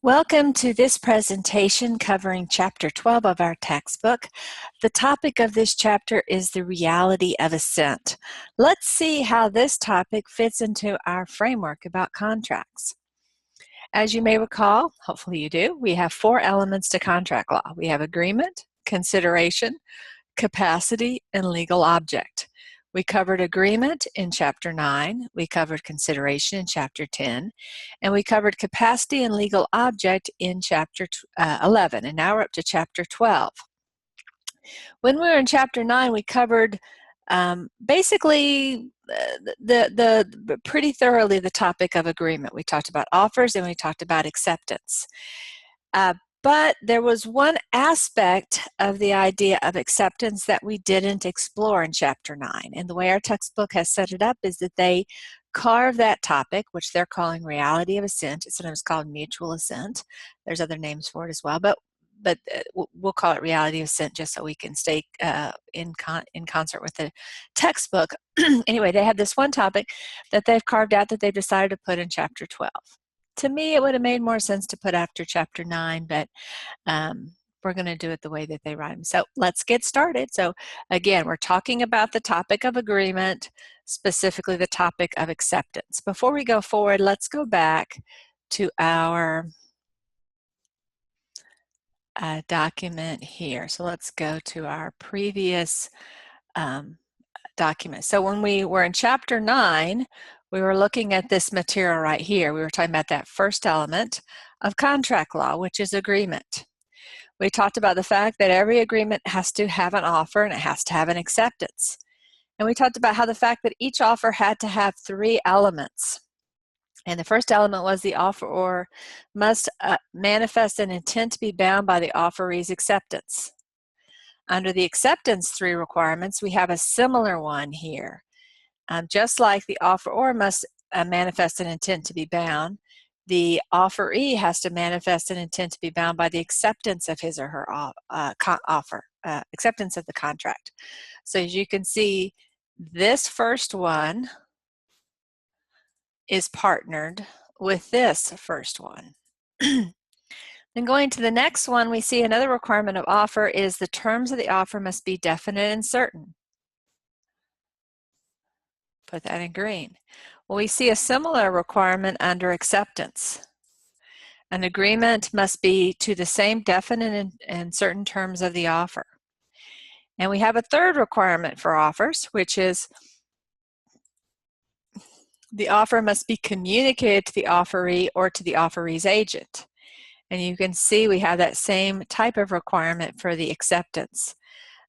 Welcome to this presentation covering Chapter 12 of our textbook. The topic of this chapter is the reality of assent. Let's see how this topic fits into our framework about contracts. As you may recall, hopefully you do, we have four elements to contract law. We have agreement, consideration, capacity, and legal object. We covered agreement in Chapter 9, we covered consideration in Chapter 10, and we covered capacity and legal object in Chapter 11, and now we're up to Chapter 12. When we were in Chapter 9, we covered basically pretty thoroughly the topic of agreement. We talked about offers and we talked about acceptance. But there was one aspect of the idea of acceptance that we didn't explore in Chapter 9. And the way our textbook has set it up is that they carve that topic, which they're calling reality of assent. It's sometimes called mutual assent. There's other names for it as well, but we'll call it reality of assent just so we can stay in concert with the textbook. Anyway, they have this one topic that they've carved out that they've decided to put in Chapter 12. To me, it would have made more sense to put after Chapter 9, but we're going to do it the way that they write them. So let's get started. So again, we're talking about the topic of agreement, specifically the topic of acceptance. Before we go forward, let's go back to our document here. So let's go to our previous document. So when we were in Chapter 9, we were looking at this material right here. We were talking about that first element of contract law, which is agreement. We talked about the fact that every agreement has to have an offer and it has to have an acceptance. And we talked about how the fact that each offer had to have three elements. And the first element was the offeror must manifest an intent to be bound by the offeree's acceptance. Under the acceptance three requirements, we have a similar one here. Just like the offeror must manifest an intent to be bound, the offeree has to manifest an intent to be bound by the acceptance of his or her offer, acceptance of the contract. So as you can see, this first one is partnered with this first one. Then going to the next one, we see another requirement of offer is the terms of the offer must be definite and certain. Put that in green. Well, we see a similar requirement under acceptance. An agreement must be to the same definite and certain terms of the offer. And we have a third requirement for offers, which is the offer must be communicated to the offeree or to the offeree's agent. And you can see we have that same type of requirement for the acceptance.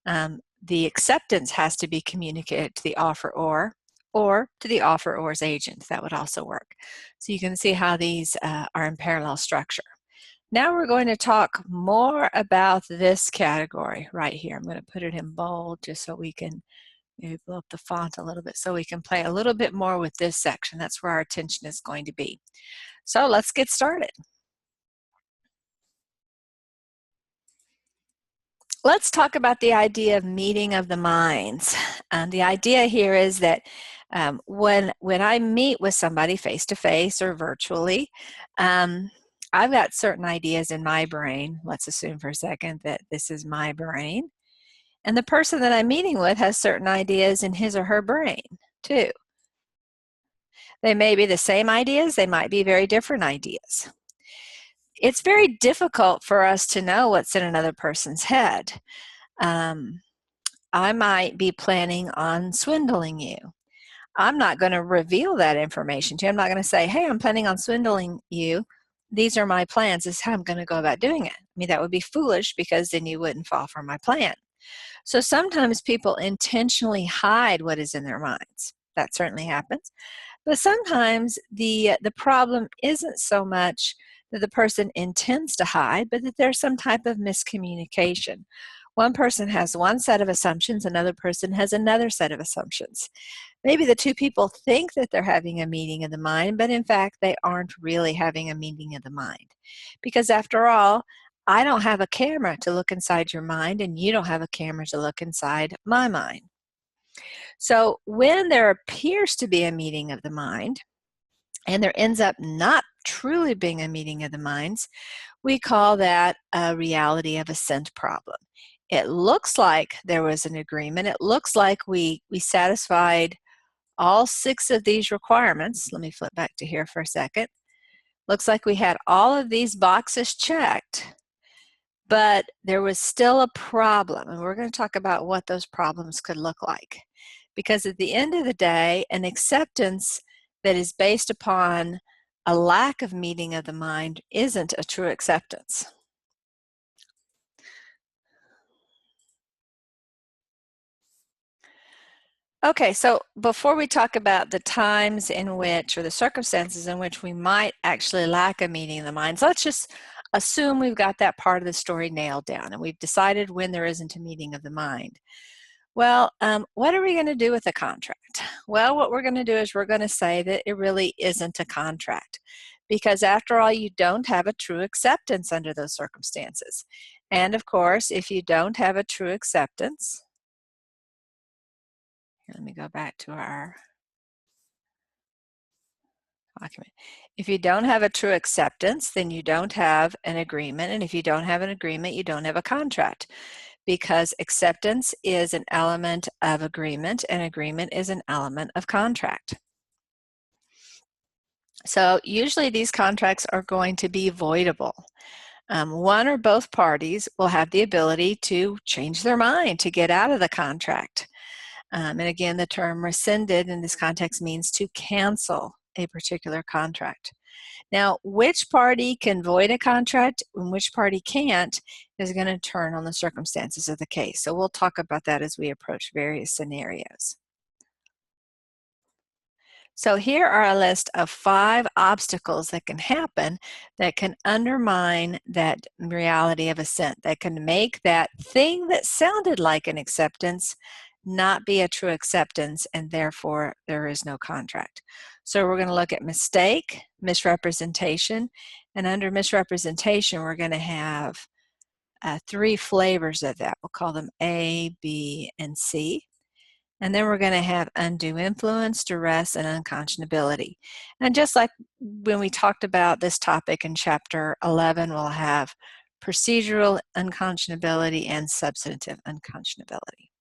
The acceptance has to be communicated to the offeror or to the offeror's agent. That would also work. So you can see how these are in parallel structure. Now we're going to talk more about this category right here. I'm going to put it in bold just so we can maybe blow up the font a little bit so we can play a little bit more with this section. That's where our attention is going to be. So let's get started. Let's talk about the idea of meeting of the minds. The idea here is that when I meet with somebody face-to-face or virtually, I've got certain ideas in my brain. Let's assume for a second that this is my brain. And the person that I'm meeting with has certain ideas in his or her brain, too. They may be the same ideas. They might be very different ideas. It's very difficult for us to know what's in another person's head. I might be planning on swindling you. I'm not going to reveal that information to you. I'm not going to say, hey, I'm planning on swindling you. These are my plans. This is how I'm going to go about doing it. I mean, that would be foolish because then you wouldn't fall for my plan. So sometimes people intentionally hide what is in their minds. That certainly happens. But sometimes the problem isn't so much that the person intends to hide, but that there's some type of miscommunication. One person has one set of assumptions, another person has another set of assumptions. Maybe the two people think that they're having a meeting of the mind, but in fact, they aren't really having a meeting of the mind. Because after all, I don't have a camera to look inside your mind, and you don't have a camera to look inside my mind. So when there appears to be a meeting of the mind, and there ends up not truly being a meeting of the minds, we call that a reality of assent problem. It looks like there was an agreement. It looks like we satisfied all 6 of these requirements. Let me flip back to here for a second. Looks like we had all of these boxes checked, but there was still a problem, and we're going to talk about what those problems could look like. Because at the end of the day, an acceptance that is based upon a lack of meeting of the mind isn't a true acceptance. Okay, so before we talk about the times in which, or the circumstances in which we might actually lack a meeting of the minds, let's just assume we've got that part of the story nailed down and we've decided when there isn't a meeting of the mind. Well, what are we going to do with the contract? Well, what we're going to do is we're going to say that it really isn't a contract, because after all, you don't have a true acceptance under those circumstances. And of course, if you don't have a true acceptance, here, let me go back to our document. If you don't have a true acceptance, then you don't have an agreement. And if you don't have an agreement, you don't have a contract, because acceptance is an element of agreement and agreement is an element of contract. So usually these contracts are going to be voidable. One or both parties will have the ability to change their mind, to get out of the contract. And again, the term rescinded in this context means to cancel a particular contract. Now, which party can void a contract and which party can't is going to turn on the circumstances of the case. So we'll talk about that as we approach various scenarios. So here are a list of 5 obstacles that can happen that can undermine that reality of assent, that can make that thing that sounded like an acceptance not be a true acceptance, and therefore there is no contract. So we're going to look at mistake, misrepresentation, and under misrepresentation we're going to have 3 flavors of that. We'll call them A, B, and C. And then we're going to have undue influence, duress, and unconscionability. And just like when we talked about this topic in Chapter 11, we'll have procedural unconscionability and substantive unconscionability.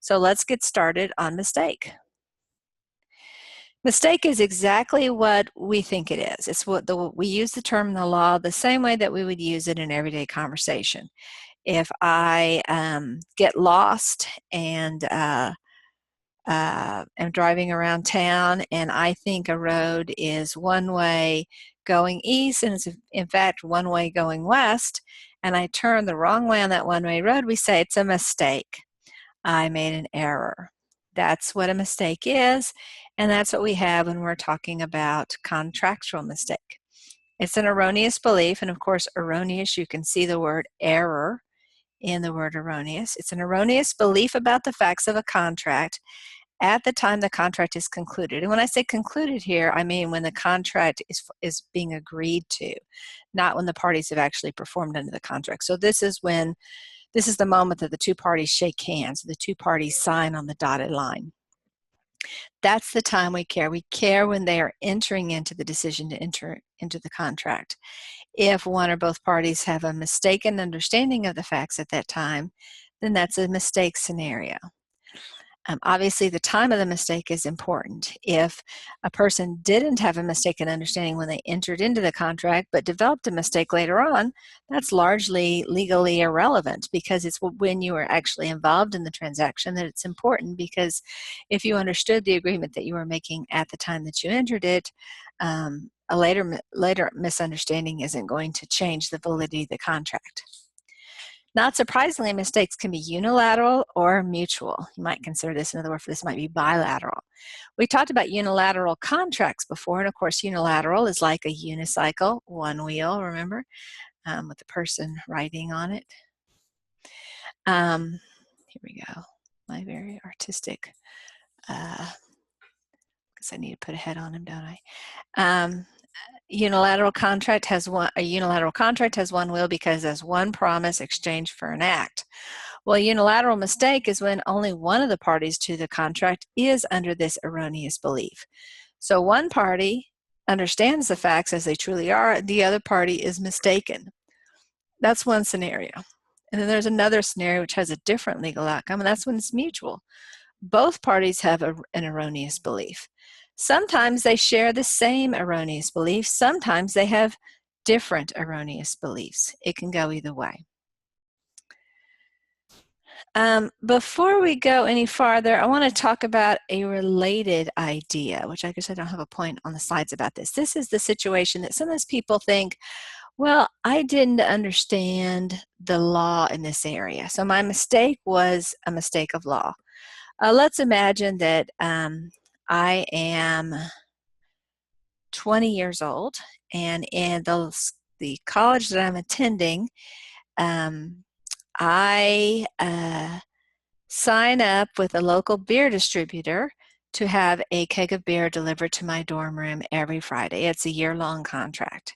So let's get started on mistake. Mistake is exactly what we think it is. It's what we use the term in the law the same way that we would use it in everyday conversation. If I get lost and am driving around town and I think a road is one way going east and it's in fact one way going west, and I turn the wrong way on that one-way road, we say it's a mistake. I made an error. That's what a mistake is, and that's what we have when we're talking about contractual mistake. It's an erroneous belief, and of course erroneous, you can see the word error in the word erroneous. It's an erroneous belief about the facts of a contract at the time the contract is concluded. And when I say concluded here, I mean when the contract is being agreed to, not when the parties have actually performed under the contract. So this is the moment that the 2 parties shake hands, the 2 parties sign on the dotted line. That's the time we care. We care when they are entering into the decision to enter into the contract. If one or both parties have a mistaken understanding of the facts at that time, then that's a mistake scenario. Obviously, the time of the mistake is important. If a person didn't have a mistaken understanding when they entered into the contract but developed a mistake later on, that's largely legally irrelevant, because it's when you were actually involved in the transaction that it's important, because if you understood the agreement that you were making at the time that you entered it, a later misunderstanding isn't going to change the validity of the contract. Not surprisingly, mistakes can be unilateral or mutual. You might consider this another word for this might be bilateral. We talked about unilateral contracts before, and of course unilateral is like a unicycle, one wheel, remember, with the person riding on it. Here we go, my very artistic, because I need to put a head on him, don't I? A unilateral contract has one wheel because there's one promise exchanged for an act. Well, a unilateral mistake is when only one of the parties to the contract is under this erroneous belief. So one party understands the facts as they truly are, the other party is mistaken. That's one scenario. And then there's another scenario which has a different legal outcome, and that's when it's mutual. Both parties have an erroneous belief. Sometimes they share the same erroneous belief. Sometimes they have different erroneous beliefs. It can go either way. Before we go any farther, I want to talk about a related idea, which I guess I don't have a point on the slides about this. This is the situation that sometimes people think, well, I didn't understand the law in this area, so my mistake was a mistake of law. Let's imagine that I am 20 years old, and in the college that I'm attending, I sign up with a local beer distributor to have a keg of beer delivered to my dorm room every Friday. It's a year-long contract.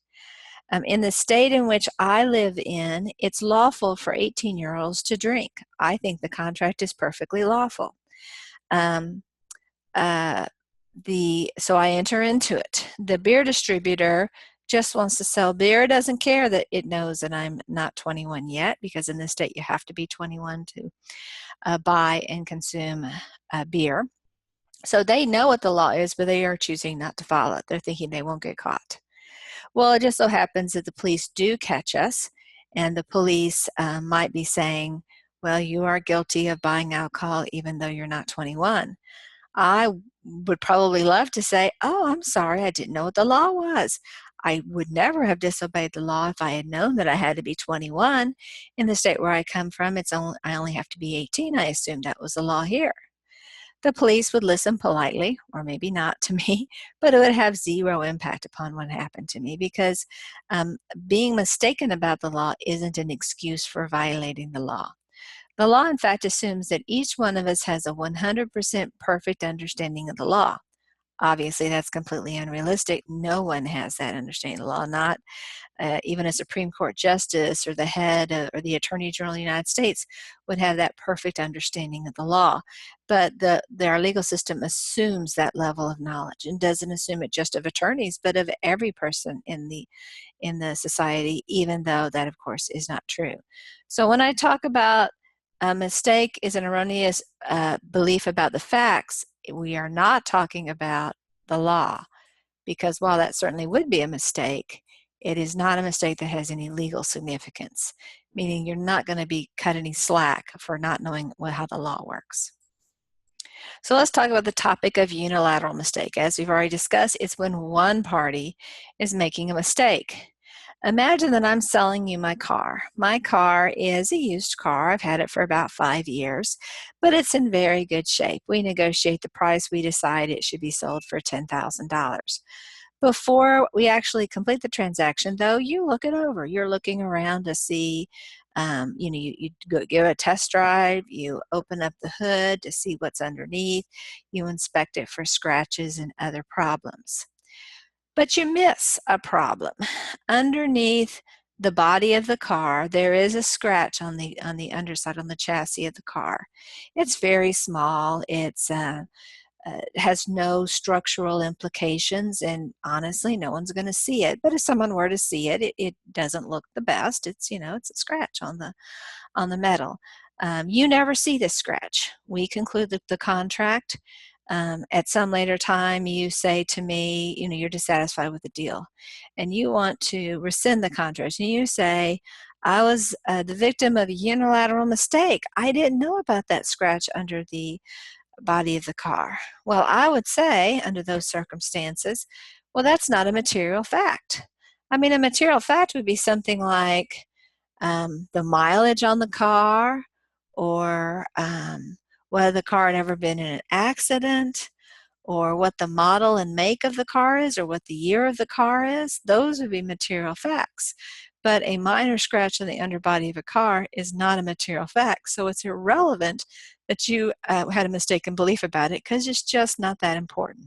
In the state in which I live in, it's lawful for 18-year-olds to drink. I think the contract is perfectly lawful. So I enter into it. The beer distributor just wants to sell beer, doesn't care that it knows that I'm not 21 yet, because in this state you have to be 21 to buy and consume beer. So they know what the law is, but they are choosing not to follow it. They're thinking they won't get caught. Well, it just so happens that the police do catch us, and the police might be saying, well, you are guilty of buying alcohol even though you're not 21. I would probably love to say, oh, I'm sorry, I didn't know what the law was. I would never have disobeyed the law if I had known that I had to be 21. In the state where I come from, I only have to be 18. I assumed that was the law here. The police would listen politely, or maybe not, to me, but it would have zero impact upon what happened to me, because being mistaken about the law isn't an excuse for violating the law. The law, in fact, assumes that each one of us has a 100% perfect understanding of the law. Obviously, that's completely unrealistic. No one has that understanding of the law, not even a Supreme Court justice or the head or the Attorney General of the United States would have that perfect understanding of the law. But our legal system assumes that level of knowledge, and doesn't assume it just of attorneys, but of every person in the society, even though that, of course, is not true. So when I talk about a mistake is an erroneous belief about the facts, we are not talking about the law, because while that certainly would be a mistake, it is not a mistake that has any legal significance, meaning you're not going to be cut any slack for not knowing how the law works. So let's talk about the topic of unilateral mistake. As we've already discussed, it's when one party is making a mistake. Imagine that I'm selling you my car. My car is a used car. I've had it for about 5 years, but it's in very good shape. We negotiate the price. We decide it should be sold for $10,000. Before we actually complete the transaction, though, you look it over. You're looking around to see, you go give a test drive, you open up the hood to see what's underneath, you inspect it for scratches and other problems. But you miss a problem. Underneath the body of the car, there is a scratch on the underside, on the chassis of the car. It's very small. It has no structural implications, and honestly, no one's going to see it. But if someone were to see it, it doesn't look the best. It's it's a scratch on the metal. You never see this scratch. We conclude the contract. At some later time, you say to me, you're dissatisfied with the deal, and you want to rescind the contract. And you say, I was the victim of a unilateral mistake. I didn't know about that scratch under the body of the car. Well, I would say, under those circumstances, well, that's not a material fact. I mean, a material fact would be something like the mileage on the car, or whether the car had ever been in an accident, or what the model and make of the car is, or what the year of the car is. Those would be material facts. But a minor scratch on the underbody of a car is not a material fact. So it's irrelevant that you had a mistaken belief about it, because it's just not that important.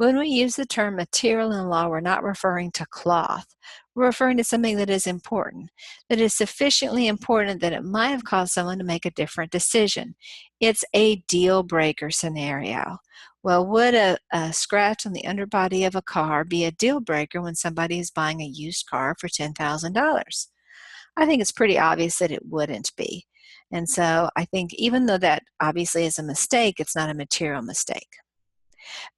When we use the term material in law, we're not referring to cloth. We're referring to something that is important, that is sufficiently important that it might have caused someone to make a different decision. It's a deal breaker scenario. Well, would a scratch on the underbody of a car be a deal breaker when somebody is buying a used car for $10,000? I think it's pretty obvious that it wouldn't be. And so I think even though that obviously is a mistake, it's not a material mistake.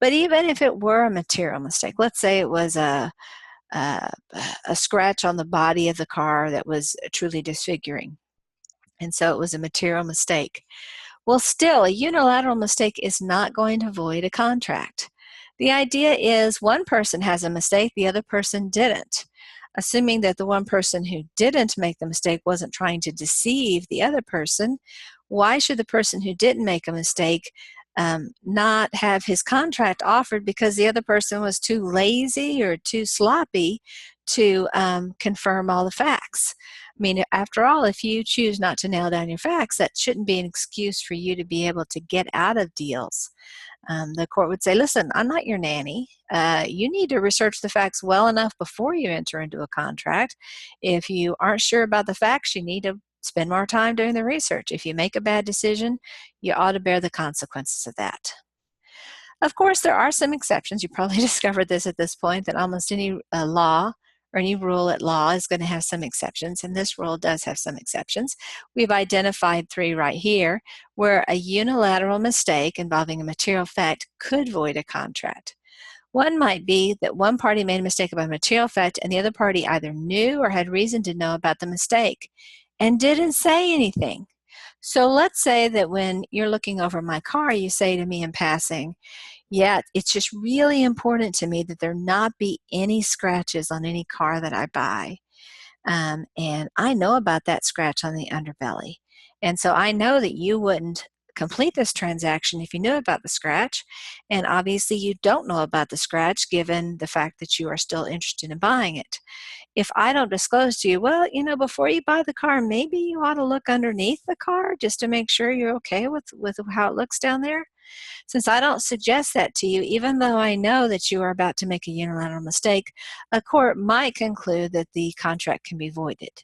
But even if it were a material mistake, let's say it was a scratch on the body of the car that was truly disfiguring, and so it was a material mistake. Well, still, a unilateral mistake is not going to void a contract. The idea is one person has a mistake, the other person didn't. Assuming that the one person who didn't make the mistake wasn't trying to deceive the other person, why should the person who didn't make a mistake not have his contract offered because the other person was too lazy or too sloppy to confirm all the facts? I mean, after all, if you choose not to nail down your facts, that shouldn't be an excuse for you to be able to get out of deals. The court would say, listen, I'm not your nanny. You need to research the facts well enough before you enter into a contract. If you aren't sure about the facts, you need to spend more time doing the research. If you make a bad decision, you ought to bear the consequences of that. Of course, there are some exceptions. You probably discovered this at this point, that almost any law or any rule at law is going to have some exceptions, and this rule does have some exceptions. We've identified 3 right here, where a unilateral mistake involving a material fact could void a contract. One might be that one party made a mistake about a material fact and the other party either knew or had reason to know about the mistake and didn't say anything. So let's say that when you're looking over my car, you say to me in passing, yeah, it's just really important to me that there not be any scratches on any car that I buy. And I know about that scratch on the underbelly. And so I know that you wouldn't complete this transaction if you knew about the scratch. And obviously you don't know about the scratch given the fact that you are still interested in buying it. If I don't disclose to you, well, you know, before you buy the car, maybe you ought to look underneath the car just to make sure you're okay with how it looks down there. Since I don't suggest that to you, even though I know that you are about to make a unilateral mistake, a court might conclude that the contract can be voided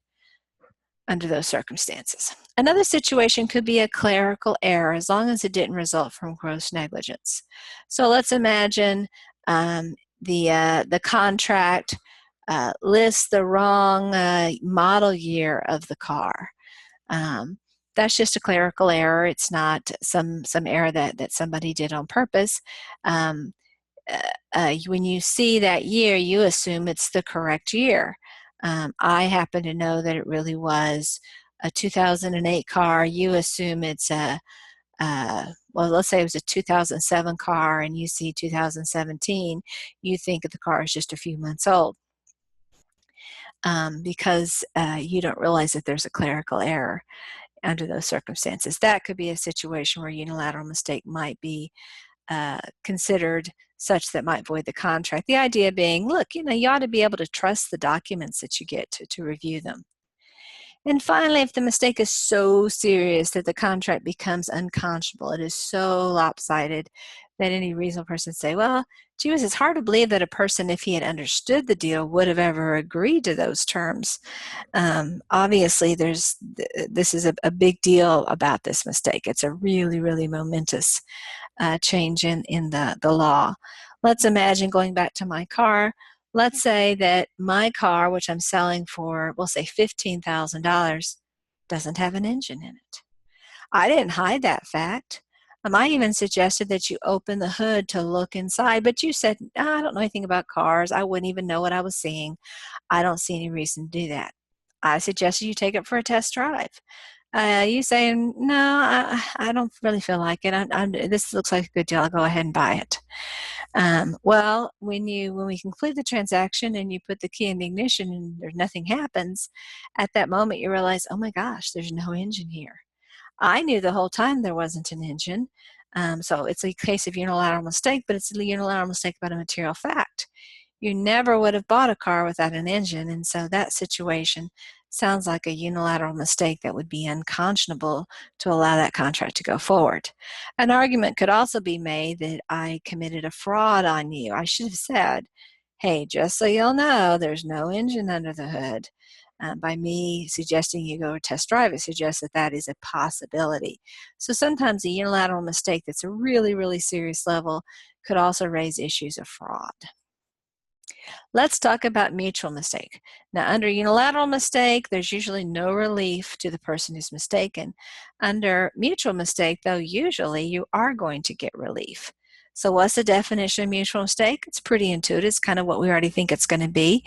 under those circumstances. Another situation could be a clerical error as long as it didn't result from gross negligence. So let's imagine the contract lists the wrong model year of the car. That's just a clerical error. It's not some error that somebody did on purpose. When you see that year, you assume it's the correct year. I happen to know that it really was a 2008 car. You assume it's well, let's say it was a 2007 car and you see 2017. You think the car is just a few months old. Because you don't realize that there's a clerical error under those circumstances. That could be a situation where unilateral mistake might be considered such that might void the contract. The idea being, look, you know, you ought to be able to trust the documents that you get to review them. And finally, if the mistake is so serious that the contract becomes unconscionable, it is so lopsided that any reasonable person would say, well, gee whiz, it's hard to believe that a person, if he had understood the deal, would have ever agreed to those terms. Obviously, this is a big deal about this mistake. It's a really, really momentous change in the law. Let's imagine going back to my car. Let's say that my car, which I'm selling for, we'll say $15,000, doesn't have an engine in it. I didn't hide that fact. I even suggested that you open the hood to look inside, but you said, oh, I don't know anything about cars. I wouldn't even know what I was seeing. I don't see any reason to do that. I suggested you take it for a test drive. You saying, no, I don't really feel like it. This looks like a good deal. I'll go ahead and buy it. Well, when we conclude the transaction and you put the key in the ignition and nothing happens, at that moment you realize, oh my gosh, there's no engine here. I knew the whole time there wasn't an engine. So it's a case of unilateral mistake, but it's a unilateral mistake about a material fact. You never would have bought a car without an engine, and so that situation sounds like a unilateral mistake that would be unconscionable to allow that contract to go forward. An argument could also be made that I committed a fraud on you. I should have said, hey, just so you'll know, there's no engine under the hood. By me suggesting you go test drive, it suggests that that is a possibility. So sometimes a unilateral mistake that's a really, really serious level could also raise issues of fraud. Let's talk about mutual mistake. Now, under unilateral mistake, there's usually no relief to the person who's mistaken. Under mutual mistake, though, usually you are going to get relief. So what's the definition of mutual mistake? It's pretty intuitive. It's kind of what we already think it's going to be.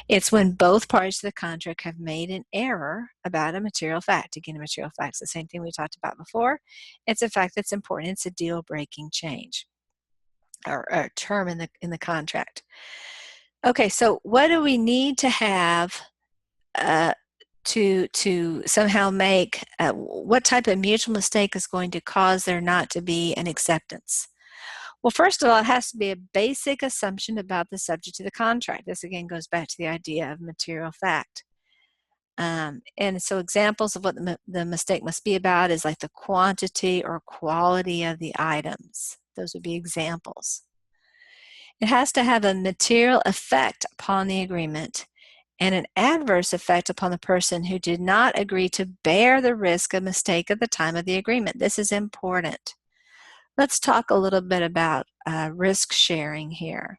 It's when both parties to the contract have made an error about a material fact. Again, a material fact is the same thing we talked about before. It's a fact that's important. It's a deal-breaking change or a term in the contract. Okay, so what do we need to have to somehow make, what type of mutual mistake is going to cause there not to be an acceptance? Well, first of all, it has to be a basic assumption about the subject to the contract. This again goes back to the idea of material fact. And so examples of what the mistake must be about is like the quantity or quality of the items. Those would be examples. It has to have a material effect upon the agreement and an adverse effect upon the person who did not agree to bear the risk of mistake at the time of the agreement. This is important. Let's talk a little bit about risk sharing here.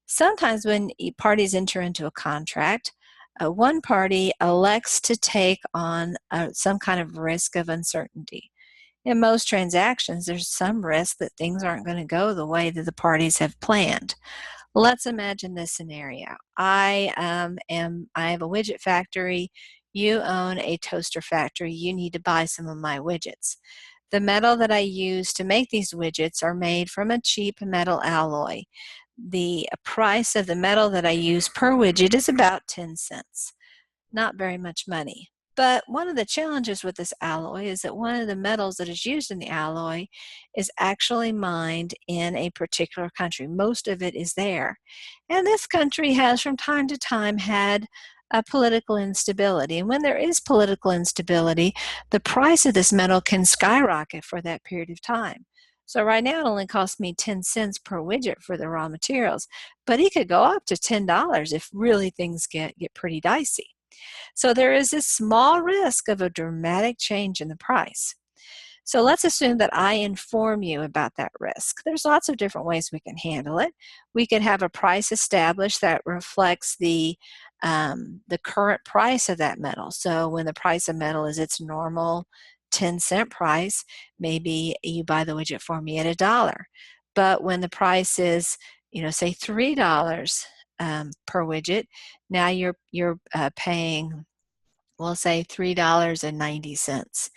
Sometimes when parties enter into a contract, one party elects to take on some kind of risk of uncertainty. In most transactions, there's some risk that things aren't going to go the way that the parties have planned. Let's imagine this scenario. I have a widget factory. You own a toaster factory. You need to buy some of my widgets. The metal that I use to make these widgets are made from a cheap metal alloy. The price of the metal that I use per widget is about 10 cents. Not very much money. But one of the challenges with this alloy is that one of the metals that is used in the alloy is actually mined in a particular country. Most of it is there. And this country has from time to time had a political instability. And when there is political instability, the price of this metal can skyrocket for that period of time. So right now it only costs me 10 cents per widget for the raw materials, but it could go up to $10 if really things get pretty dicey. So there is this small risk of a dramatic change in the price. So let's assume that I inform you about that risk. There's lots of different ways we can handle it. We could have a price established that reflects the current price of that metal. So when the price of metal is its normal 10-cent price, maybe you buy the widget for me at $1. But when the price is, say $3 per widget, now you're paying, we'll say $3.90.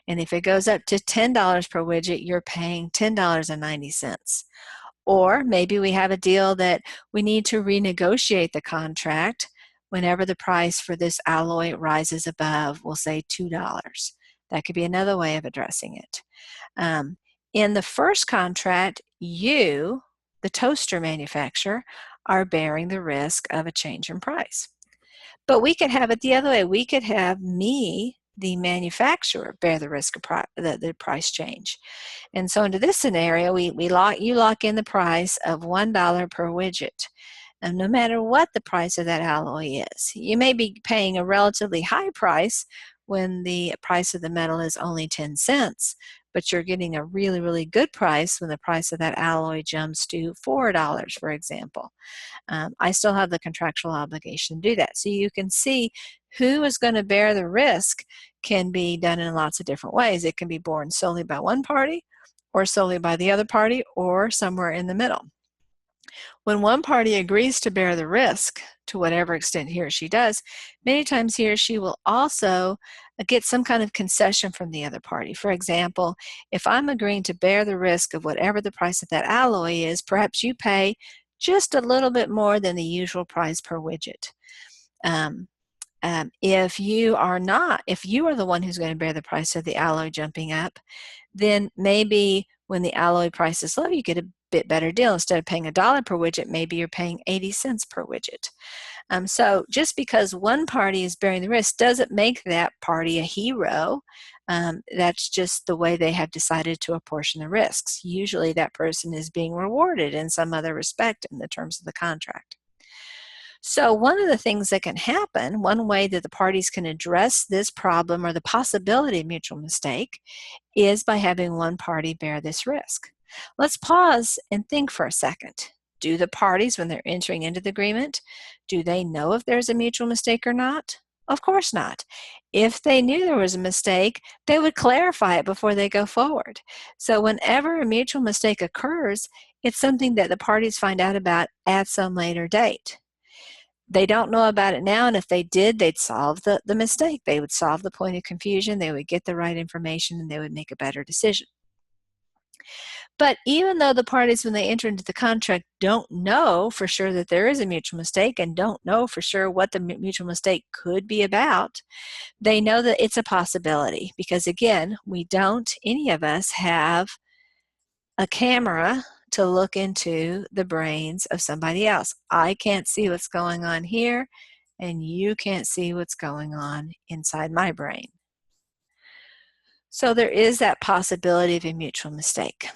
And if it goes up to $10 per widget, you're paying $10.90. Or maybe we have a deal that we need to renegotiate the contract whenever the price for this alloy rises above, we'll say $2. That could be another way of addressing it. In the first contract, you, the toaster manufacturer, are bearing the risk of a change in price. But we could have it the other way. We could have me, the manufacturer, bear the risk of the price change. And so into this scenario, you lock in the price of $1 per widget. And no matter what the price of that alloy is, you may be paying a relatively high price when the price of the metal is only 10 cents, but you're getting a really, really good price when the price of that alloy jumps to $4, for example. I still have the contractual obligation to do that. So you can see who is going to bear the risk can be done in lots of different ways. It can be borne solely by one party, or solely by the other party, or somewhere in the middle. When one party agrees to bear the risk, to whatever extent he or she does, many times he or she will also get some kind of concession from the other party. For example, if I'm agreeing to bear the risk of whatever the price of that alloy is, perhaps you pay just a little bit more than the usual price per widget. If you are the one who's going to bear the price of the alloy jumping up, then maybe when the alloy price is low, you get a bit better deal. Instead of paying $1 per widget, maybe you're paying 80 cents per widget. So just because one party is bearing the risk doesn't make that party a hero. That's just the way they have decided to apportion the risks. Usually that person is being rewarded in some other respect in the terms of the contract. So one of the things that can happen, one way that the parties can address this problem or the possibility of mutual mistake, is by having one party bear this risk. Let's pause and think for a second. Do the parties, when they're entering into the agreement, do they know if there's a mutual mistake or not? Of course not. If they knew there was a mistake, they would clarify it before they go forward. So whenever a mutual mistake occurs, it's something that the parties find out about at some later date. They don't know about it now, and if they did, they'd solve the mistake. They would solve the point of confusion, they would get the right information, and they would make a better decision. But even though the parties, when they enter into the contract, don't know for sure that there is a mutual mistake and don't know for sure what the mutual mistake could be about, they know that it's a possibility because, again, we don't, any of us, have a camera to look into the brains of somebody else. I can't see what's going on here, and you can't see what's going on inside my brain. So there is that possibility of a mutual mistake.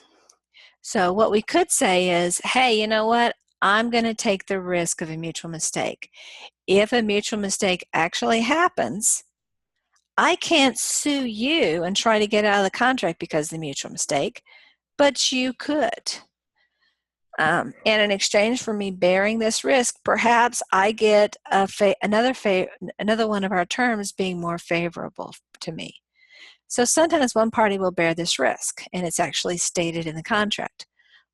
So what we could say is, hey, you know what? I'm going to take the risk of a mutual mistake. If a mutual mistake actually happens, I can't sue you and try to get out of the contract because of the mutual mistake, but you could. And in exchange for me bearing this risk, perhaps I get another one of our terms being more favorable to me. So sometimes one party will bear this risk, and it's actually stated in the contract.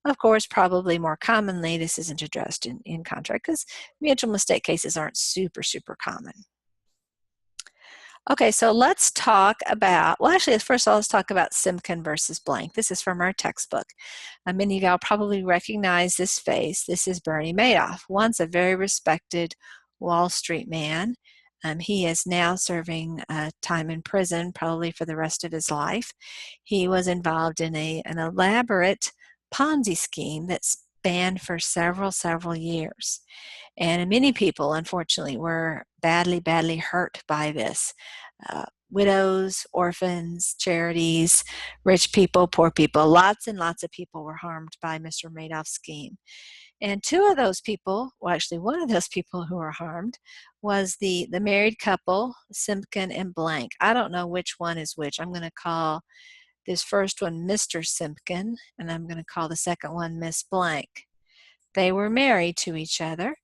Of course, probably more commonly, this isn't addressed in contract because mutual mistake cases aren't super common. Okay, so let's talk about, well, actually, first of all, let's talk about Simkin versus blank. This is from our textbook. Many of y'all probably recognize this face. This is Bernie Madoff, once a very respected Wall Street man. He is now serving time in prison, probably for the rest of his life. He was involved in an elaborate Ponzi scheme that spanned for several years. And many people, unfortunately, were badly hurt by this. Widows, orphans, charities, rich people, poor people, lots and lots of people were harmed by Mr. Madoff's scheme. And two of those people, well, actually one of those people who were harmed was the married couple, Simkin and Blank. I don't know which one is which. I'm going to call this first one Mr. Simkin, and I'm going to call the second one Miss Blank. They were married to each other,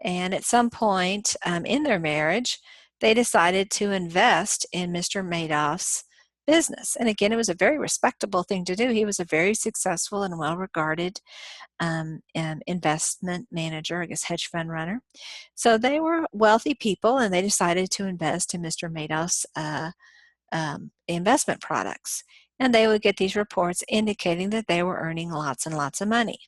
and at some point in their marriage, they decided to invest in Mr. Madoff's business. And again, it was a very respectable thing to do. He was a very successful and well-regarded investment manager, I guess hedge fund runner. So they were wealthy people, and they decided to invest in Mr. Madoff's investment products. And they would get these reports indicating that they were earning lots and lots of money.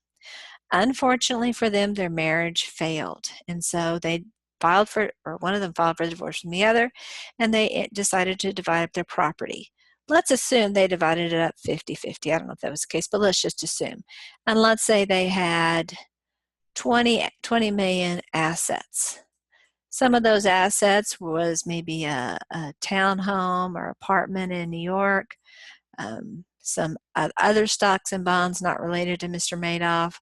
Unfortunately for them, their marriage failed. And so they filed for, or one of them filed for divorce from the other, and they decided to divide up their property. Let's assume they divided it up 50-50. I don't know if that was the case, but let's just assume. And let's say they had 20 million assets. Some of those assets was maybe a townhome or apartment in New York, some other stocks and bonds not related to Mr. Madoff,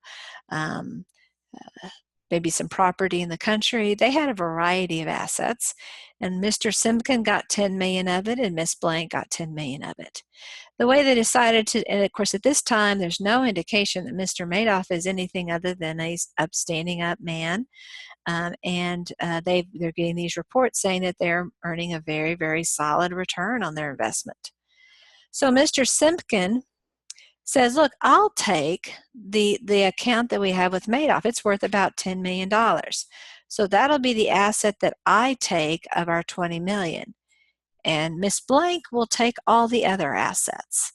maybe some property in the country. They had a variety of assets, and Mr. Simkin got 10 million of it, and Miss Blank got 10 million of it. The way they decided to, and of course at this time there's no indication that Mr. Madoff is anything other than a upstanding up man, and they're getting these reports saying that they're earning a very solid return on their investment. So Mr. Simkin says, look, I'll take the account that we have with Madoff. It's worth about $10 million. So that'll be the asset that I take of our 20 million. And Miss Blank will take all the other assets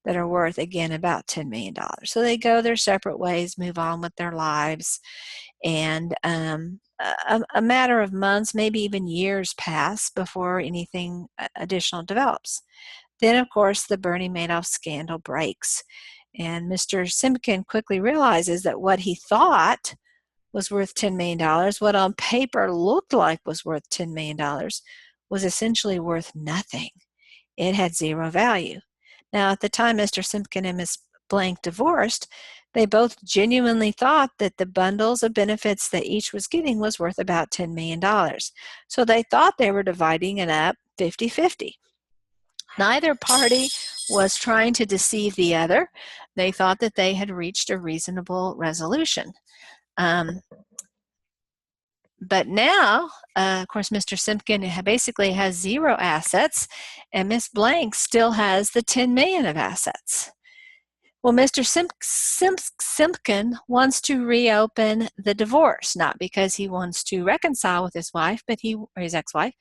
that are worth, again, about $10 million. So they go their separate ways, move on with their lives. And a matter of months, maybe even years pass before anything additional develops. Then, of course, the Bernie Madoff scandal breaks, and Mr. Simkin quickly realizes that what he thought was worth $10 million, what on paper looked like was worth $10 million, was essentially worth nothing. It had zero value. Now, at the time Mr. Simkin and Ms. Blank divorced, they both genuinely thought that the bundles of benefits that each was getting was worth about $10 million. So they thought they were dividing it up 50-50. Neither party was trying to deceive the other. They thought that they had reached a reasonable resolution. But now, of course, Mr. Simkin basically has zero assets, and Ms. Blank still has the $10 million of assets. Well, Mr. Simkin wants to reopen the divorce, not because he wants to reconcile with his wife, or his ex-wife,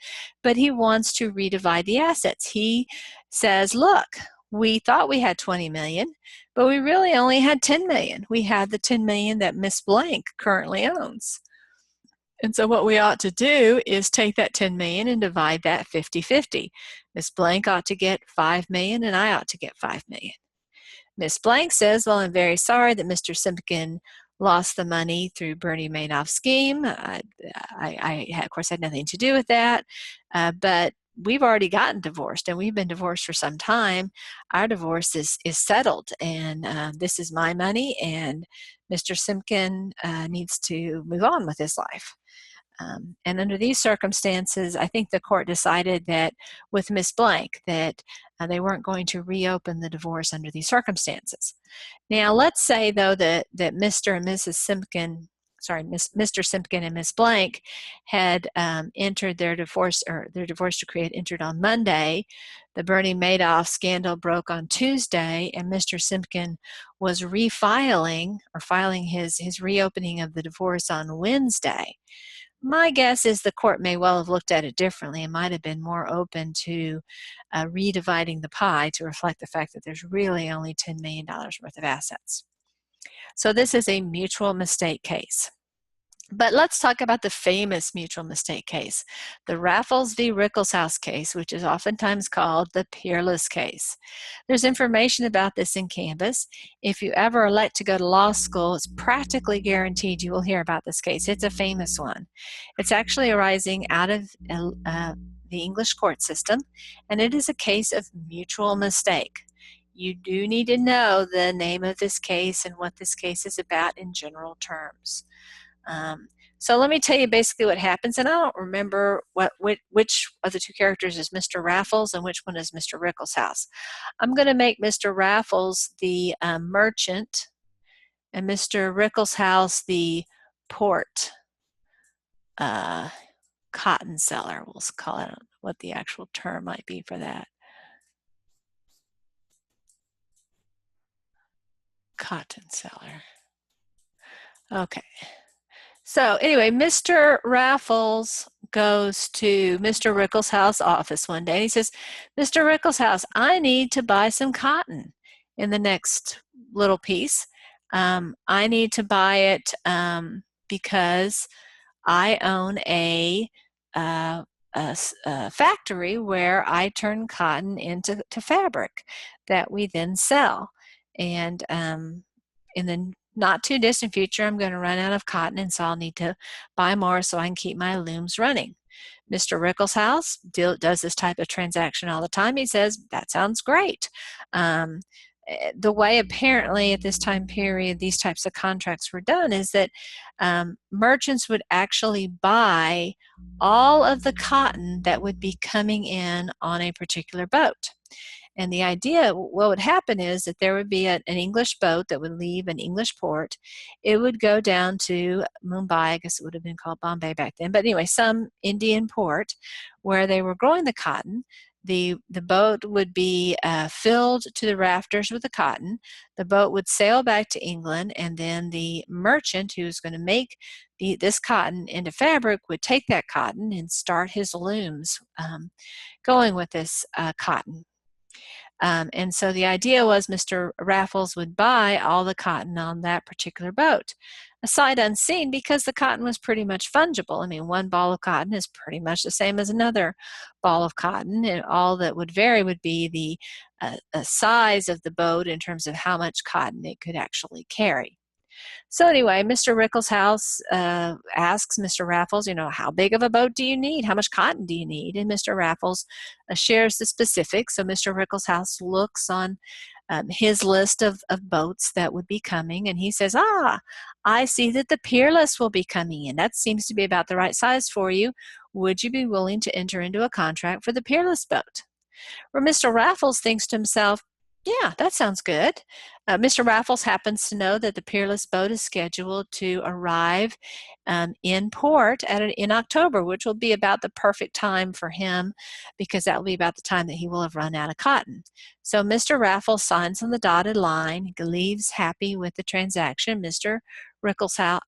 but he wants to redivide the assets. He says, look, we thought we had 20 million, but we really only had 10 million. We had the 10 million that Miss Blank currently owns. And so what we ought to do is take that 10 million and divide that 50-50. Miss Blank ought to get 5 million and I ought to get 5 million. Miss Blank says, well, I'm very sorry that Mr. Simkin lost the money through Bernie Madoff's scheme. I of course, had nothing to do with that, but we've already gotten divorced, and we've been divorced for some time. Our divorce is settled, and this is my money, and Mr. Simkin needs to move on with his life. And under these circumstances, I think the court decided that with Miss Blank that they weren't going to reopen the divorce under these circumstances. Now, let's say, though, that Mr. and Mrs. Simkin, Mr. Simkin and Miss Blank had entered their divorce decree had entered on Monday. The Bernie Madoff scandal broke on Tuesday, and Mr. Simkin was filing his reopening of the divorce on Wednesday. My guess is the court may well have looked at it differently and might have been more open to redividing the pie to reflect the fact that there's really only $10 million worth of assets. So this is a mutual mistake case. But let's talk about the famous mutual mistake case, the Raffles v. Rickleshouse case, which is oftentimes called the Peerless case. There's information about this in Canvas. If you ever elect to go to law school, it's practically guaranteed you will hear about this case. It's a famous one. It's actually arising out of the English court system, and it is a case of mutual mistake. You do need to know the name of this case and what this case is about in general terms. So let me tell you basically what happens, and I don't remember which of the two characters is Mr. Raffles and which one is Mr. Rickleshouse. I'm going to make Mr. Raffles the merchant and Mr. Rickleshouse the port cotton seller. We'll call it what the actual term might be for that. Cotton seller. Okay. So anyway, Mr. Raffles goes to Mr. Rickleshouse office one day and he says, Mr. Rickleshouse, I need to buy some cotton in the next little piece. I need to buy it because I own a factory where I turn cotton into fabric that we then sell. And in the not too distant future, I'm going to run out of cotton, and so I'll need to buy more so I can keep my looms running. Mr. Rickleshouse does this type of transaction all the time. He says, that sounds great. The way apparently at this time period these types of contracts were done is that merchants would actually buy all of the cotton that would be coming in on a particular boat. And the idea, what would happen is that there would be an English boat that would leave an English port. It would go down to Mumbai, I guess it would have been called Bombay back then, but anyway, some Indian port where they were growing the cotton. The boat would be filled to the rafters with the cotton. The boat would sail back to England, and then the merchant who's going to make this cotton into fabric would take that cotton and start his looms going with this cotton. And so the idea was Mr. Raffles would buy all the cotton on that particular boat. A sight unseen because the cotton was pretty much fungible. I mean, one ball of cotton is pretty much the same as another ball of cotton, and all that would vary would be the size of the boat in terms of how much cotton it could actually carry. So anyway, Mr. Rickleshouse asks Mr. Raffles, how big of a boat do you need? How much cotton do you need? And Mr. Raffles shares the specifics. So Mr. Rickleshouse looks on his list of boats that would be coming, and he says, I see that the Peerless will be coming in. That seems to be about the right size for you. Would you be willing to enter into a contract for the Peerless boat? Where Mr. Raffles thinks to himself, yeah, that sounds good. Mr. Raffles happens to know that the Peerless boat is scheduled to arrive in port in October, which will be about the perfect time for him because that will be about the time that he will have run out of cotton. So Mr. Raffles signs on the dotted line, leaves happy with the transaction. Mr. Rickleshouse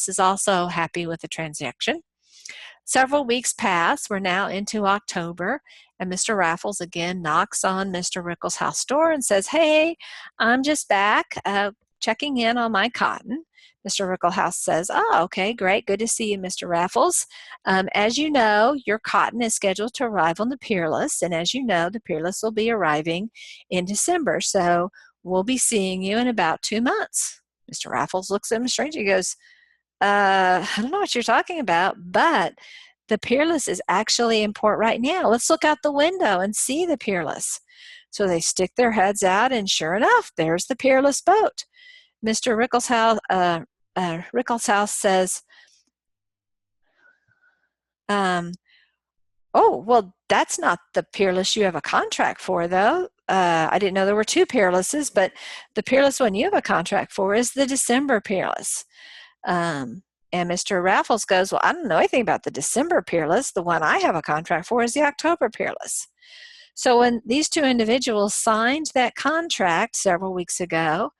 is also happy with the transaction. Several weeks pass. We're now into October, and Mr. Raffles again knocks on Mr. Rickleshouse's door and says, hey, I'm just back checking in on my cotton. Mr. Rickleshouse says, oh, okay, great. Good to see you, Mr. Raffles. As you know, your cotton is scheduled to arrive on the Peerless, and as you know, the Peerless will be arriving in December, so we'll be seeing you in about 2 months. Mr. Raffles looks at him strangely. He goes, I don't know what you're talking about, but the Peerless is actually in port right now. Let's look out the window and see the Peerless. So they stick their heads out, and sure enough, there's the Peerless boat. Mr. Rickleshouse says, oh, well, that's not the Peerless you have a contract for, though. I didn't know there were 2 Peerlesses, but the Peerless one you have a contract for is the December Peerless. And Mr. Raffles goes, well, I don't know anything about the December Peerless. The one I have a contract for is the October Peerless. So when these 2 individuals signed that contract several weeks ago,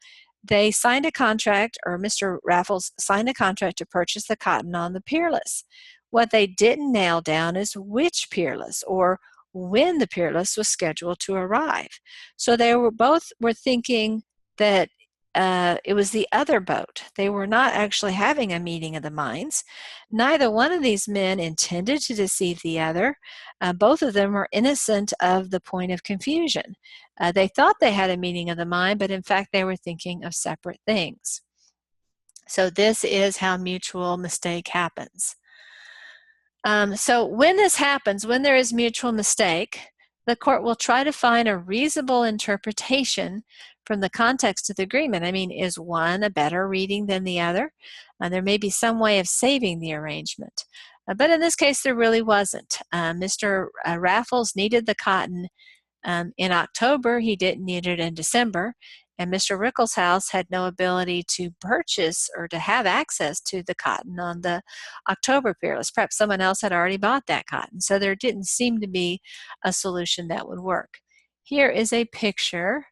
they signed a contract, or Mr. Raffles signed a contract to purchase the cotton on the Peerless. What they didn't nail down is which Peerless or when the Peerless was scheduled to arrive. So they were both thinking that it was the other boat. They were not actually having a meeting of the minds. Neither one of these men intended to deceive the other. Both of them were innocent of the point of confusion. They thought they had a meeting of the mind, but in fact they were thinking of separate things. So this is how mutual mistake happens. So when this happens, when there is mutual mistake, the court will try to find a reasonable interpretation from the context of the agreement. I mean, is one a better reading than the other? There may be some way of saving the arrangement. But in this case, there really wasn't. Mr. Raffles needed the cotton in October. He didn't need it in December. And Mr. Rickleshouse had no ability to purchase or to have access to the cotton on the October Peerless. Perhaps someone else had already bought that cotton. So there didn't seem to be a solution that would work. Here is a picture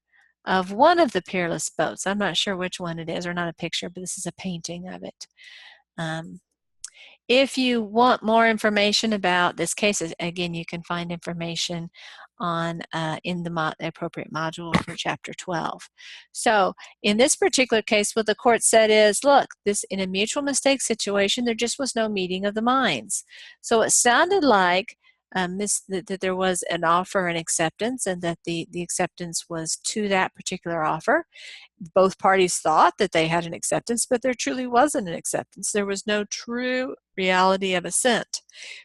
of one of the Peerless boats. I'm not sure which one it is, or not a picture, but this is a painting of it. If you want more information about this case, again, you can find information on in the appropriate module for Chapter 12. So in this particular case, what the court said is, look, this in a mutual mistake situation, there just was no meeting of the minds. So it sounded like that there was an offer and acceptance, and that the acceptance was to that particular offer. Both parties thought that they had an acceptance, but there truly wasn't an acceptance. There was no true reality of assent.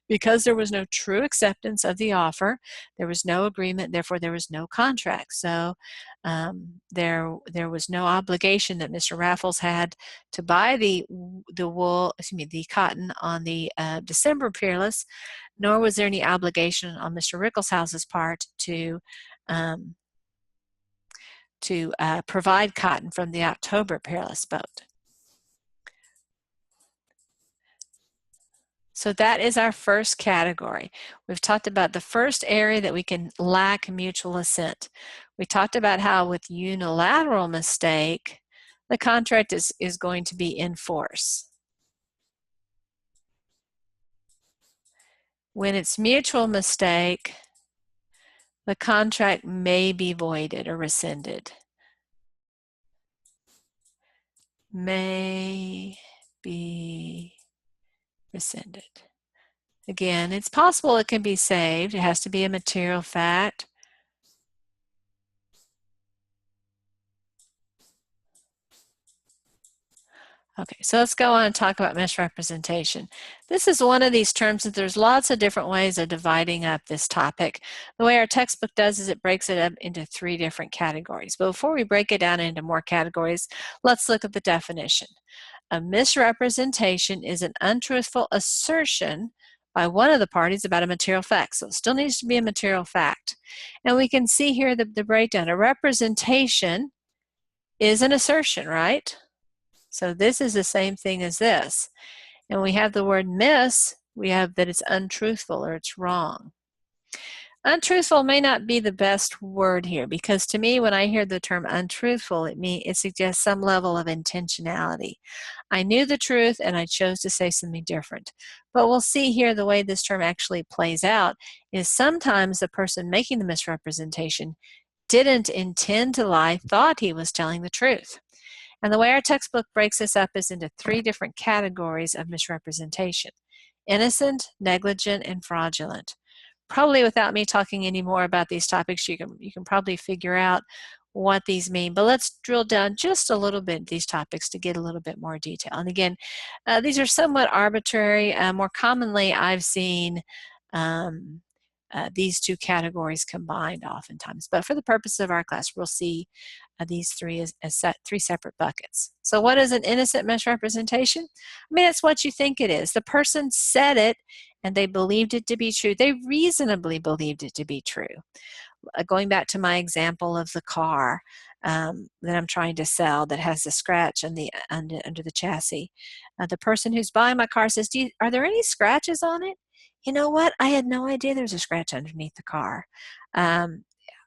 Because there was no true acceptance of the offer, there was no agreement, therefore there was no contract. So there was no obligation that Mr. Raffles had to buy the cotton on the December Peerless, nor was there any obligation on Mr. Rickleshouse's part to provide cotton from the October Peerless boat. So that is our first category. We've talked about the first area that we can lack mutual assent. We talked about how with unilateral mistake, the contract is going to be in force. When it's mutual mistake, the contract may be voided or rescinded. May be rescinded. Again, it's possible it can be saved. It has to be a material fact. Okay, so let's go on and talk about misrepresentation. This is one of these terms that there's lots of different ways of dividing up this topic. The way our textbook does is it breaks it up into 3 different categories. But before we break it down into more categories, let's look at the definition. A misrepresentation is an untruthful assertion by one of the parties about a material fact. So it still needs to be a material fact. And we can see here the breakdown. A representation is an assertion, right? So this is the same thing as this. And we have the word mis, we have that it's untruthful or it's wrong. Untruthful may not be the best word here, because to me, when I hear the term untruthful, it suggests some level of intentionality. I knew the truth and I chose to say something different. But we'll see here the way this term actually plays out is sometimes the person making the misrepresentation didn't intend to lie, thought he was telling the truth. And the way our textbook breaks this up is into 3 different categories of misrepresentation: innocent, negligent, and fraudulent. Probably without me talking any more about these topics, you can probably figure out what these mean. But let's drill down just a little bit these topics to get a little bit more detail. And again, these are somewhat arbitrary. More commonly, I've seen these 2 categories combined oftentimes. But for the purpose of our class, we'll see these 3 as 3 separate buckets. So what is an innocent misrepresentation? I mean, it's what you think it is. The person said it and they believed it to be true. They reasonably believed it to be true. Going back to my example of the car that I'm trying to sell that has a scratch under the chassis. The person who's buying my car says, are there any scratches on it? You know what? I had no idea there's a scratch underneath the car.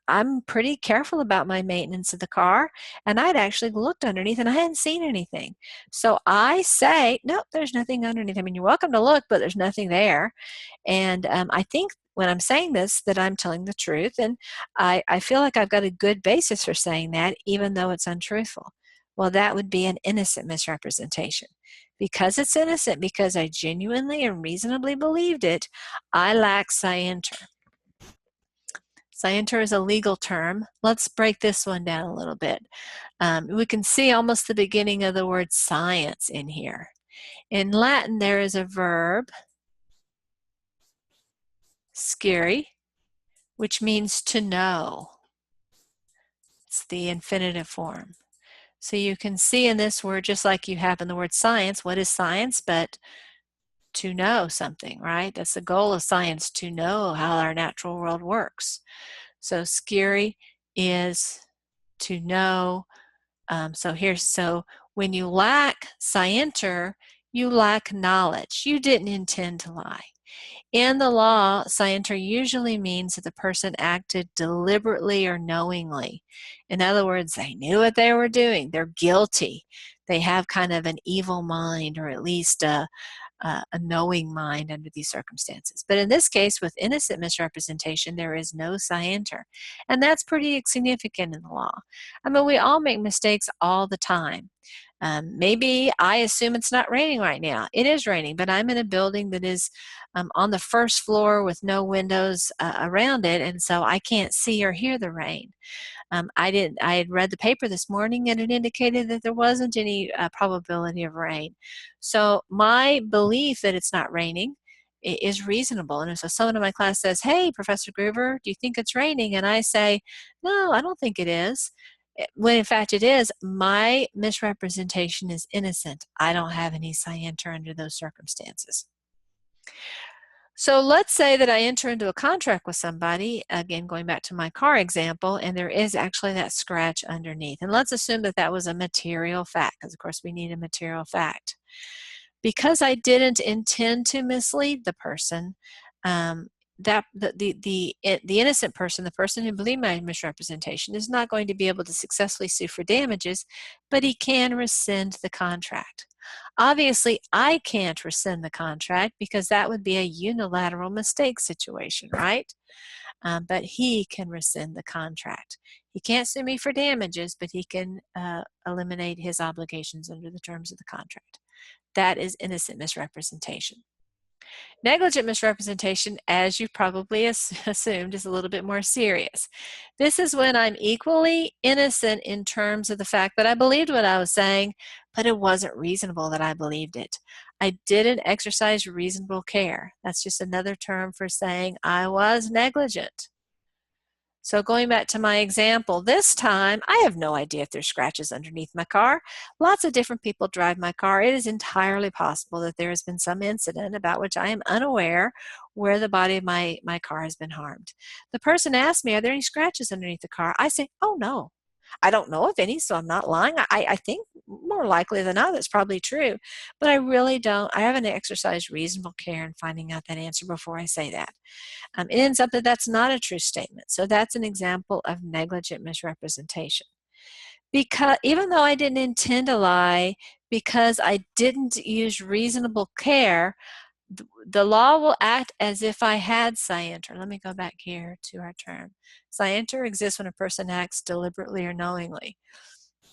I'm pretty careful about my maintenance of the car, and I'd actually looked underneath and I hadn't seen anything. So I say, nope, there's nothing underneath. I mean, you're welcome to look, but there's nothing there. And I think when I'm saying this that I'm telling the truth, and I feel like I've got a good basis for saying that, even though it's untruthful. Well, that would be an innocent misrepresentation. Because it's innocent, because I genuinely and reasonably believed it, I lack scienter. Scienter is a legal term. Let's break this one down a little bit. We can see almost the beginning of the word science in here. In Latin, there is a verb, scire, which means to know. It's the infinitive form. So you can see in this word, just like you have in the word science, what is science but to know something, right? That's the goal of science, to know how our natural world works. So scire is to know. So when you lack scienter, you lack knowledge. You didn't intend to lie. In the law, scienter usually means that the person acted deliberately or knowingly. In other words, they knew what they were doing. They're guilty. They have kind of an evil mind, or at least a knowing mind under these circumstances. But in this case, with innocent misrepresentation, there is no scienter. And that's pretty significant in the law. I mean, we all make mistakes all the time. Maybe I assume it's not raining right now. It is raining, but I'm in a building that is on the first floor with no windows around it, and so I can't see or hear the rain. I had read the paper this morning and it indicated that there wasn't any probability of rain. So my belief that it's not raining is reasonable. And so someone in my class says, hey, Professor Groover, do you think it's raining? And I say, no, I don't think it is. When in fact it is, my misrepresentation is innocent. I don't have any scienter under those circumstances. So let's say that I enter into a contract with somebody, again, going back to my car example, and there is actually that scratch underneath. And let's assume that that was a material fact, because of course we need a material fact. Because I didn't intend to mislead the person, the innocent person, the person who believed my misrepresentation, is not going to be able to successfully sue for damages, but he can rescind the contract. Obviously, I can't rescind the contract because that would be a unilateral mistake situation, right? But he can rescind the contract. He can't sue me for damages, but he can eliminate his obligations under the terms of the contract. That is innocent misrepresentation. Negligent misrepresentation, as you probably assumed, is a little bit more serious. This is when I'm equally innocent in terms of the fact that I believed what I was saying, but it wasn't reasonable that I believed it. I didn't exercise reasonable care. That's just another term for saying I was negligent. So going back to my example, this time I have no idea if there's scratches underneath my car. Lots of different people drive my car. It is entirely possible that there has been some incident about which I am unaware where the body of my car has been harmed. The person asks me, are there any scratches underneath the car? I say, oh no. I don't know of any, so I'm not lying. I think more likely than not that's probably true, but I really don't. I haven't exercised reasonable care in finding out that answer before I say that. It ends up that that's not a true statement. So that's an example of negligent misrepresentation. Because even though I didn't intend to lie, because I didn't use reasonable care, the law will act as if I had scienter. Let me go back here to our term. Scienter exists when a person acts deliberately or knowingly.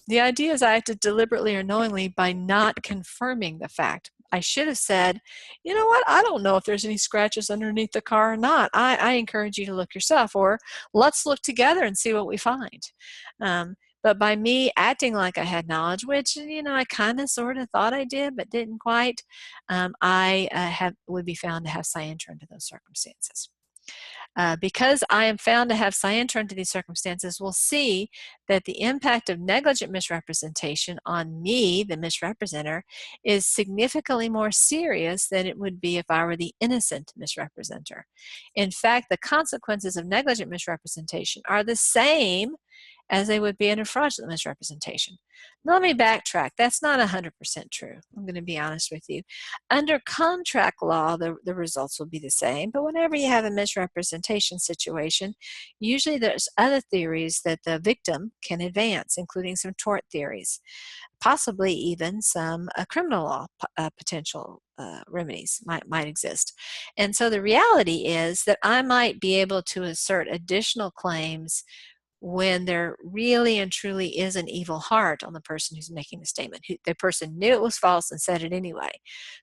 The idea is I acted deliberately or knowingly by not confirming the fact. I should have said, you know what, I don't know if there's any scratches underneath the car or not. I encourage you to look yourself, or let's look together and see what we find. But by me acting like I had knowledge, which, I kind of sort of thought I did, but didn't quite, I would be found to have scienter under those circumstances. Because I am found to have scienter under these circumstances, we'll see that the impact of negligent misrepresentation on me, the misrepresenter, is significantly more serious than it would be if I were the innocent misrepresenter. In fact, the consequences of negligent misrepresentation are the same as they would be under fraudulent misrepresentation. Now, let me backtrack. That's not 100% true. I'm going to be honest with you. Under contract law, the results will be the same, but whenever you have a misrepresentation situation, usually there's other theories that the victim can advance, including some tort theories, possibly even some criminal law potential remedies might exist. And so the reality is that I might be able to assert additional claims when there really and truly is an evil heart on the person who's making the statement. The person knew it was false and said it anyway.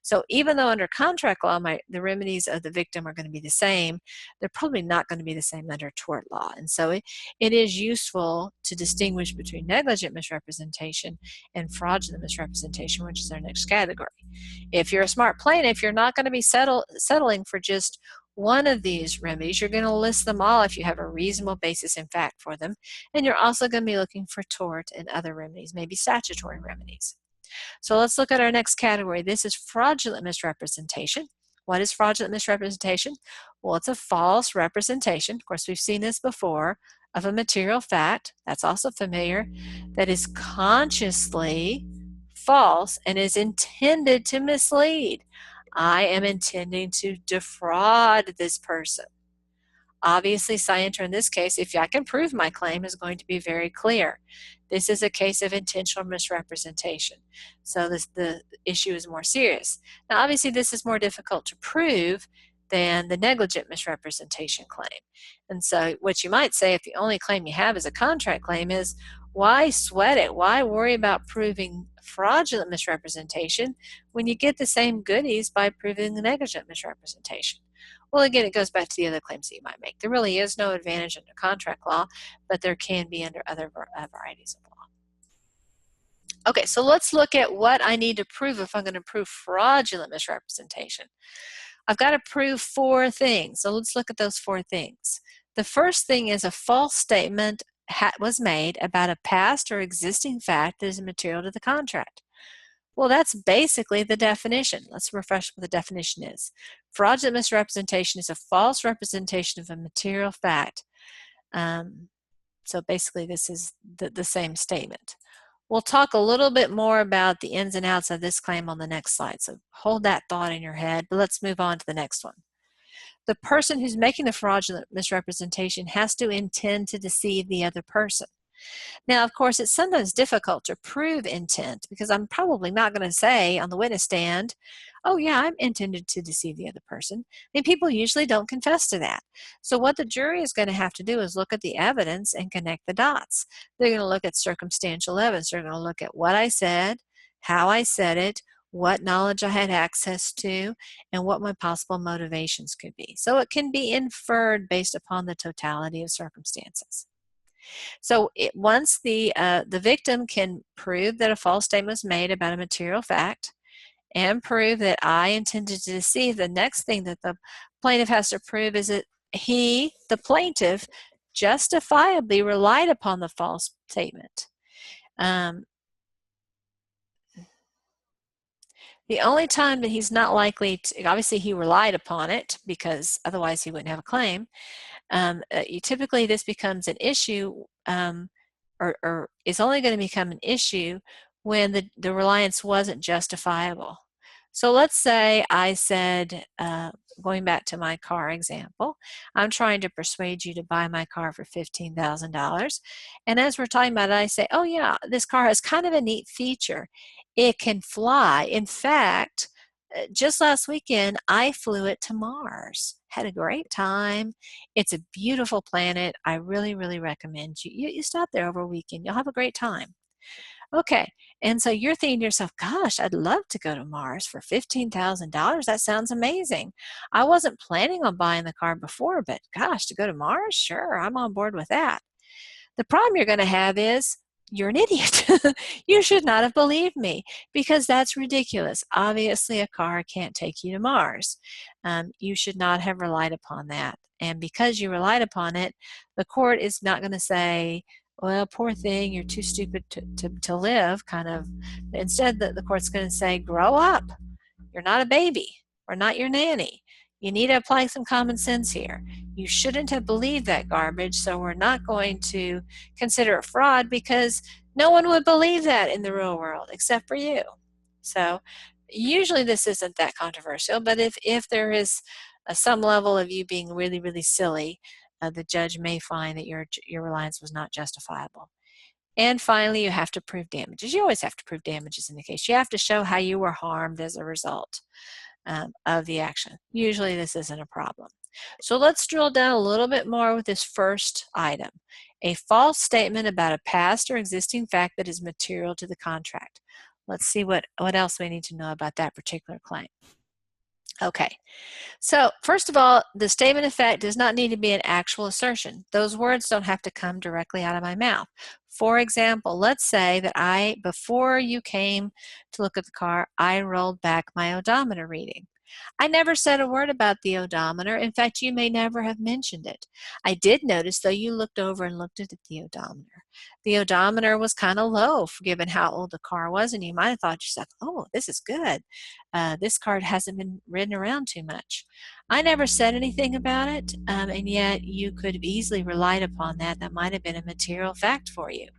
So even though under contract law the remedies of the victim are going to be the same, they're probably not going to be the same under tort law. And so it is useful to distinguish between negligent misrepresentation and fraudulent misrepresentation, which is our next category. If you're a smart plaintiff, you're not going to be settling for just one of these remedies. You're going to list them all if you have a reasonable basis in fact for them. And you're also going to be looking for tort and other remedies, maybe statutory remedies. So let's look at our next category. This is fraudulent misrepresentation. What is fraudulent misrepresentation? Well, it's a false representation. Of course, we've seen this before, of a material fact. That's also familiar. That is consciously false and is intended to mislead. I am intending to defraud this person. Obviously, scienter in this case, if I can prove my claim, is going to be very clear. This is a case of intentional misrepresentation. So the issue is more serious. Now, obviously, this is more difficult to prove than the negligent misrepresentation claim. And so what you might say if the only claim you have is a contract claim is, why sweat it? Why worry about proving fraudulent misrepresentation when you get the same goodies by proving the negligent misrepresentation? Well, again, it goes back to the other claims that you might make. There really is no advantage under contract law, but there can be under other varieties of law. Okay, so let's look at what I need to prove if I'm going to prove fraudulent misrepresentation. I've got to prove 4 things. So let's look at those 4 things. The first thing is a false statement was made about a past or existing fact that is material to the contract. Well, that's basically the definition. Let's refresh what the definition is. Fraudulent misrepresentation is a false representation of a material fact. So basically this is the same statement. We'll talk a little bit more about the ins and outs of this claim on the next slide. So hold that thought in your head, but let's move on to the next one. The person who's making the fraudulent misrepresentation has to intend to deceive the other person. Now, of course, it's sometimes difficult to prove intent because I'm probably not going to say on the witness stand, oh yeah, I'm intended to deceive the other person. I mean, people usually don't confess to that. So what the jury is going to have to do is look at the evidence and connect the dots. They're going to look at circumstantial evidence. They're going to look at what I said, how I said it, what knowledge I had access to, and what my possible motivations could be. So it can be inferred based upon the totality of circumstances. So once the victim can prove that a false statement was made about a material fact and prove that I intended to deceive, the next thing that the plaintiff has to prove is that he, the plaintiff, justifiably relied upon the false statement. The only time that he's not likely to, obviously he relied upon it because otherwise he wouldn't have a claim. Typically this becomes an issue or is only going to become an issue when the reliance wasn't justifiable. So let's say I said, going back to my car example, I'm trying to persuade you to buy my car for $15,000. And as we're talking about it, I say, oh yeah, this car has kind of a neat feature. It can fly. In fact, just last weekend, I flew it to Mars. Had a great time. It's a beautiful planet. I really, really recommend you stop there over a weekend. You'll have a great time. Okay, and so you're thinking to yourself, gosh, I'd love to go to Mars for $15,000. That sounds amazing. I wasn't planning on buying the car before, but gosh, to go to Mars? Sure, I'm on board with that. The problem you're going to have is you're an idiot. You should not have believed me because that's ridiculous. Obviously, a car can't take you to Mars. You should not have relied upon that. And because you relied upon it, the court is not going to say, well, poor thing, you're too stupid to live, kind of. Instead, the court's going to say, grow up. You're not a baby. We're not your nanny. You need to apply some common sense here. You shouldn't have believed that garbage, so we're not going to consider it fraud because no one would believe that in the real world except for you. So usually this isn't that controversial, but if there is some level of you being really, really silly, the judge may find that your reliance was not justifiable. And finally, you have to prove damages. You always have to prove damages in the case. You have to show how you were harmed as a result of the action. Usually this isn't a problem. So let's drill down a little bit more with this first item. A false statement about a past or existing fact that is material to the contract. Let's see what else we need to know about that particular claim. Okay, so first of all, the statement of fact does not need to be an actual assertion. Those words don't have to come directly out of my mouth. For example, let's say that before you came to look at the car, I rolled back my odometer reading. I never said a word about the odometer. In fact, you may never have mentioned it. I did notice, though, you looked over and looked at the odometer. The odometer was kind of low given how old the car was, and you might have thought to yourself, oh, this is good. This car hasn't been ridden around too much. I never said anything about it, and yet you could have easily relied upon that. That might have been a material fact for you.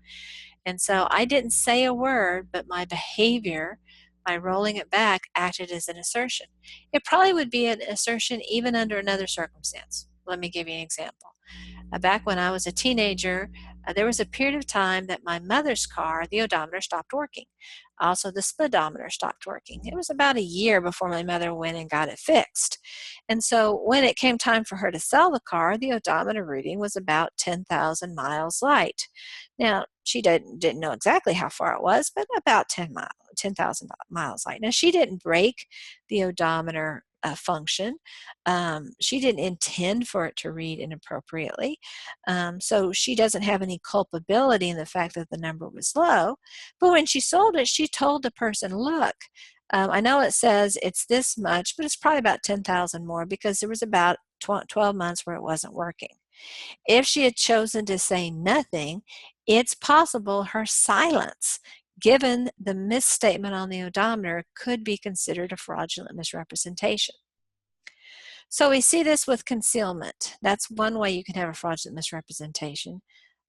And so I didn't say a word, but my behavior, by rolling it back, acted as an assertion. It probably would be an assertion even under another circumstance. Let me give you an example. Back when I was a teenager, there was a period of time that my mother's car, the odometer, stopped working. Also, the speedometer stopped working. It was about a year before my mother went and got it fixed. And so when it came time for her to sell the car, the odometer reading was about 10,000 miles light. Now, she didn't know exactly how far it was, but about 10,000 miles light. Now, she didn't break the odometer function. She didn't intend for it to read inappropriately. So she doesn't have any culpability in the fact that the number was low. But when she sold it, she told the person, look, I know it says it's this much, but it's probably about 10,000 more because there was about 12 months where it wasn't working. If she had chosen to say nothing, it's possible her silence, given the misstatement on the odometer, could be considered a fraudulent misrepresentation. So we see this with concealment. That's one way you can have a fraudulent misrepresentation.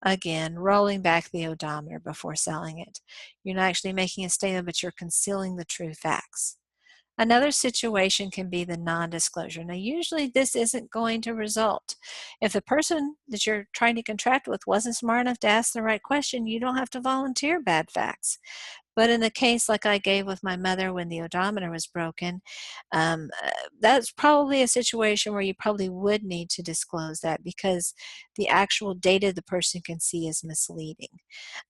Again, rolling back the odometer before selling it. You're not actually making a statement, but you're concealing the true facts. Another situation can be the non-disclosure. Now, usually this isn't going to result. If the person that you're trying to contract with wasn't smart enough to ask the right question, you don't have to volunteer bad facts. But in the case like I gave with my mother when the odometer was broken, that's probably a situation where you probably would need to disclose that because the actual data the person can see is misleading.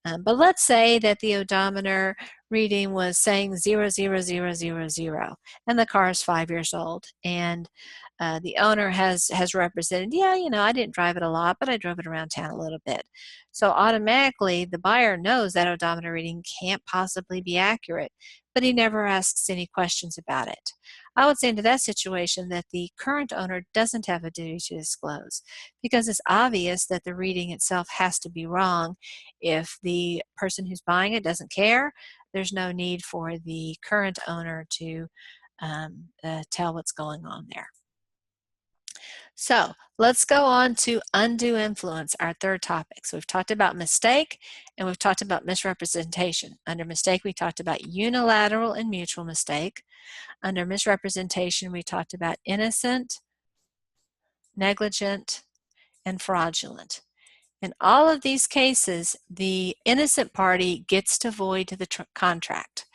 But let's say that the odometer reading was saying 00000, and the car is 5 years old, and the owner has represented, yeah, I didn't drive it a lot, but I drove it around town a little bit. So automatically, the buyer knows that odometer reading can't possibly be accurate, but he never asks any questions about it. I would say into that situation that the current owner doesn't have a duty to disclose because it's obvious that the reading itself has to be wrong. If the person who's buying it doesn't care, there's no need for the current owner to tell what's going on there. So let's go on to undue influence, our third topic. So we've talked about mistake and we've talked about misrepresentation. Under mistake, we talked about unilateral and mutual mistake. Under misrepresentation, we talked about innocent, negligent, and fraudulent. In all of these cases, the innocent party gets to void the contract.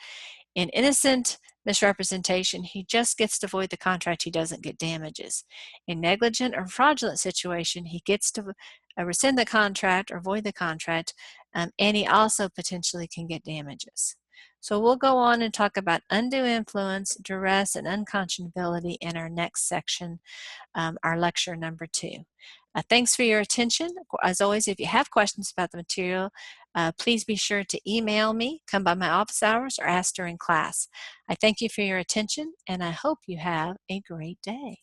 In innocent misrepresentation, he just gets to void the contract, he doesn't get damages. In negligent or fraudulent situation, he gets to rescind the contract or void the contract, and he also potentially can get damages. So we'll go on and talk about undue influence, duress, and unconscionability in our next section, our lecture number 2. Thanks for your attention. As always, if you have questions about the material, please be sure to email me, come by my office hours, or ask during class. I thank you for your attention, and I hope you have a great day.